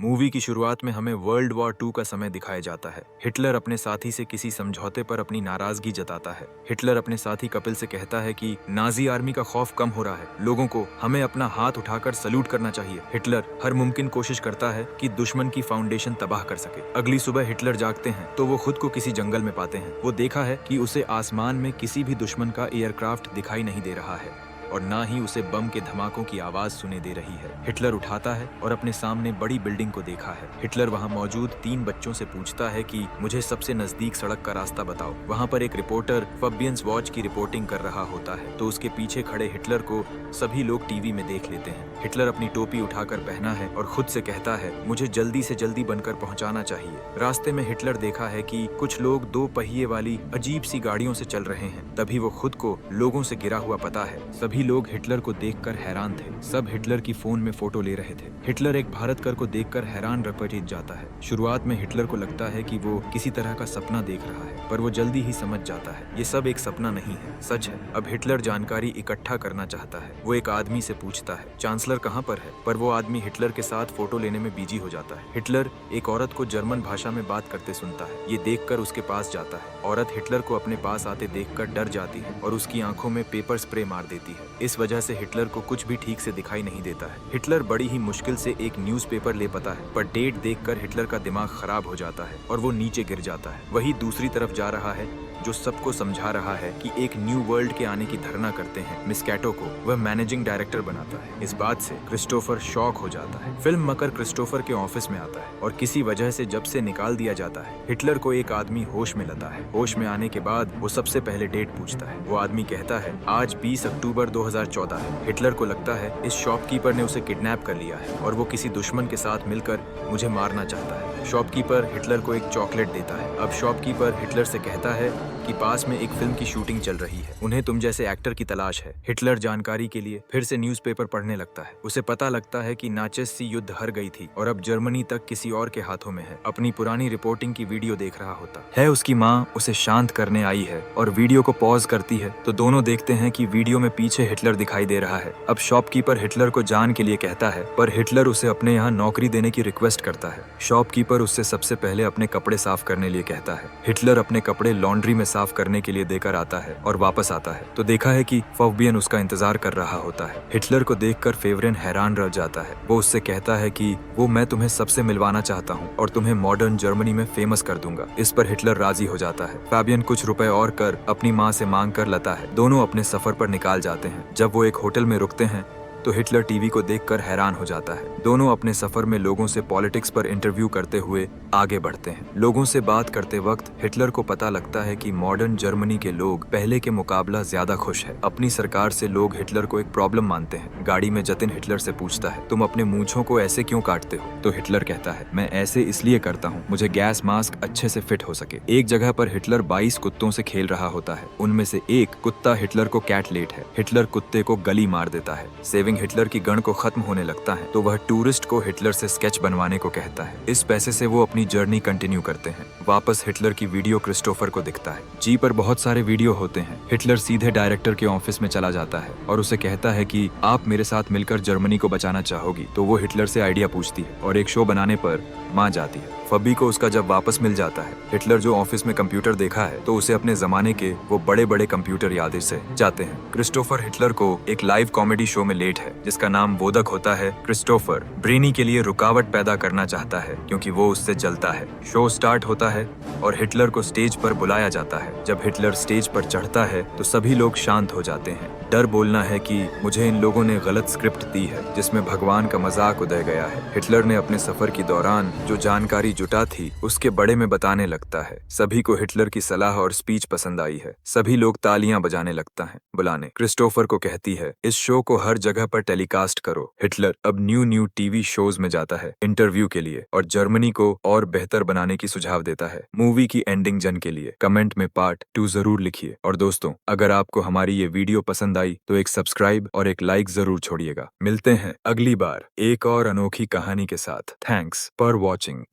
Movie की शुरुआत में हमें वर्ल्ड वॉर 2 का समय दिखाया जाता है। हिटलर अपने साथी से किसी समझौते पर अपनी नाराजगी जताता है। हिटलर अपने साथी कपिल से कहता है कि नाजी आर्मी का खौफ कम हो रहा है, लोगों को हमें अपना हाथ उठाकर सल्यूट करना चाहिए। हिटलर हर मुमकिन कोशिश करता है कि दुश्मन की फाउंडेशन तबाह कर सके। अगली सुबह हिटलर जागते हैं तो वो खुद को किसी जंगल में पाते हैं। वो देखा है कि उसे आसमान में किसी भी दुश्मन का एयरक्राफ्ट दिखाई नहीं दे रहा है और ना ही उसे बम के धमाकों की आवाज सुने दे रही है। हिटलर उठाता है और अपने सामने बड़ी बिल्डिंग को देखा है। हिटलर वहां मौजूद 3 बच्चों से पूछता है कि मुझे सबसे नजदीक सड़क का रास्ता बताओ। वहां पर एक रिपोर्टर फबियंस वॉच की रिपोर्टिंग कर रहा होता है तो उसके पीछे खड़े हिटलर को सभी लोग टीवी में देख लेते हैं। हिटलर अपनी टोपी उठाकर पहना है और खुद से कहता है मुझे जल्दी से जल्दी बनकर पहुंचाना चाहिए। रास्ते में हिटलर देखा है कि कुछ लोग 2 पहिए वाली अजीब सी गाड़ियों से चल रहे हैं। तभी वो खुद को लोगों से गिरा हुआ पता है। सभी लोग हिटलर को देखकर हैरान थे। सब हिटलर की फोन में फोटो ले रहे थे। हिटलर एक भारतकर को देखकर हैरान रपट जाता है। शुरुआत में हिटलर को लगता है कि वो किसी तरह का सपना देख रहा है, पर वो जल्दी ही समझ जाता है ये सब एक सपना नहीं है, सच है। अब हिटलर जानकारी इकट्ठा करना चाहता है। वो एक आदमी से पूछता है चांसलर कहाँ पर है, पर वो आदमी हिटलर के साथ फोटो लेने में बिजी हो जाता है। हिटलर एक औरत को जर्मन भाषा में बात करते सुनता है। ये देखकर उसके पास जाता है। औरत हिटलर को अपने पास आते देखकर डर जाती है और उसकी आंखों में पेपर स्प्रे मार देती है। इस वजह से हिटलर को कुछ भी ठीक से दिखाई नहीं देता है। हिटलर बड़ी ही मुश्किल से एक न्यूज़पेपर ले पाता है, पर डेट देखकर हिटलर का दिमाग खराब हो जाता है और वो नीचे गिर जाता है। वही दूसरी तरफ जा रहा है जो सबको समझा रहा है कि एक न्यू वर्ल्ड के आने की धरना करते हैं। मिस कैटो को वह मैनेजिंग डायरेक्टर बनाता है। इस बात से क्रिस्टोफर शॉक हो जाता है। फिल्म मकर क्रिस्टोफर के ऑफिस में आता है और किसी वजह से जब से निकाल दिया जाता है। हिटलर को एक आदमी होश में लाता है। होश में आने के बाद वो सबसे पहले डेट पूछता है। वो आदमी कहता है आज 20 अक्टूबर 2014 है। हिटलर को लगता है इस शॉपकीपर ने उसे किडनैप कर लिया है और वो किसी दुश्मन के साथ मिलकर मुझे मारना चाहता है। शॉपकीपर हिटलर को एक चॉकलेट देता है। अब शॉपकीपर हिटलर से कहता है कि पास में एक फिल्म की शूटिंग चल रही है, उन्हें तुम जैसे एक्टर की तलाश है। हिटलर जानकारी के लिए फिर से न्यूज़पेपर पढ़ने लगता है। उसे पता लगता है कि नाचेसी युद्ध हार गई थी और अब जर्मनी तक किसी और के हाथों में है। अपनी पुरानी रिपोर्टिंग की वीडियो देख रहा होता है। उसकी माँ उसे शांत करने आई है और वीडियो को पॉज करती है तो दोनों देखते हैं कि वीडियो में पीछे हिटलर दिखाई दे रहा है। अब शॉपकीपर हिटलर को जान के लिए कहता है, पर हिटलर उसे अपने यहाँ नौकरी देने की रिक्वेस्ट करता है। शॉपकीपर उससे सबसे पहले अपने कपड़े साफ करने लिए कहता है। हिटलर अपने कपड़े लॉन्ड्री में साफ करने के लिए देकर आता है और वापस आता है तो देखा है कि फबियन उसका इंतजार कर रहा होता है। हिटलर को देखकर फेवरेन हैरान रह जाता है। वो उससे कहता है कि वो मैं तुम्हें सबसे मिलवाना चाहता हूँ और तुम्हें मॉडर्न जर्मनी में फेमस कर दूंगा। इस पर हिटलर राजी हो जाता है। फबियन कुछ रुपए और कर अपनी माँ से मांग कर लाता है। दोनों अपने सफर पर निकाल जाते हैं। जब वो एक होटल में रुकते हैं तो हिटलर टीवी को देखकर हैरान हो जाता है। दोनों अपने सफर में लोगों से पॉलिटिक्स पर इंटरव्यू करते हुए आगे बढ़ते हैं। लोगों से बात करते वक्त हिटलर को पता लगता है कि मॉडर्न जर्मनी के लोग पहले के मुकाबला ज्यादा खुश है। अपनी सरकार से लोग हिटलर को एक प्रॉब्लम मानते हैं। गाड़ी में जतिन हिटलर से पूछता है तुम अपने मूंछों को ऐसे क्यों काटते हो, तो हिटलर कहता है मैं ऐसे इसलिए करता हूँ मुझे गैस मास्क अच्छे से फिट हो सके। एक जगह पर हिटलर 22 कुत्तों से खेल रहा होता है। उनमें से एक कुत्ता हिटलर को कैटलेट है। हिटलर कुत्ते को गली मार देता है। सेविंग हिटलर की गन को खत्म होने लगता है तो वह टूरिस्ट को हिटलर से स्केच बनवाने को कहता है। इस पैसे से वो अपनी जर्नी कंटिन्यू करते हैं। वापस हिटलर की वीडियो क्रिस्टोफर को दिखता है। जी पर बहुत सारे वीडियो होते हैं। हिटलर सीधे डायरेक्टर के ऑफिस में चला जाता है और उसे कहता है कि आप मेरे साथ मिलकर जर्मनी को बचाना चाहोगी, तो वो हिटलर से आइडिया पूछती है और एक शो बनाने पर मान जाती है। फबी को उसका जब वापस मिल जाता है। हिटलर जो ऑफिस में कंप्यूटर देखा है तो उसे अपने जमाने के वो बड़े बड़े कंप्यूटर याद से जाते हैं। क्रिस्टोफर हिटलर को एक लाइव कॉमेडी शो में लेट है जिसका नाम बोधक होता है। क्रिस्टोफर ब्रेनी के लिए रुकावट पैदा करना चाहता है क्योंकि वो उससे जलता है। शो स्टार्ट होता है और हिटलर को स्टेज पर बुलाया जाता है। जब हिटलर स्टेज पर चढ़ता है तो सभी लोग शांत हो जाते हैं। डर बोलना है कि मुझे इन लोगों ने गलत स्क्रिप्ट दी है जिसमें भगवान का मजाक उदय गया है। हिटलर ने अपने सफर के दौरान जो जानकारी जुटा थी उसके बड़े में बताने लगता है। सभी को हिटलर की सलाह और स्पीच पसंद आई है। सभी लोग तालियां बजाने लगता है। बुलाने क्रिस्टोफर को कहती है इस शो को हर जगह पर टेलीकास्ट करो। हिटलर अब न्यू टीवी शोज में जाता है इंटरव्यू के लिए और जर्मनी को और बेहतर बनाने की सुझाव देता है। मूवी की एंडिंग जन के लिए कमेंट में पार्ट 2 जरूर लिखिए। और दोस्तों अगर आपको हमारी ये वीडियो पसंद आई तो एक सब्सक्राइब और एक लाइक जरूर छोड़िएगा। मिलते हैं अगली बार एक और अनोखी कहानी के साथ। Thanks for watching.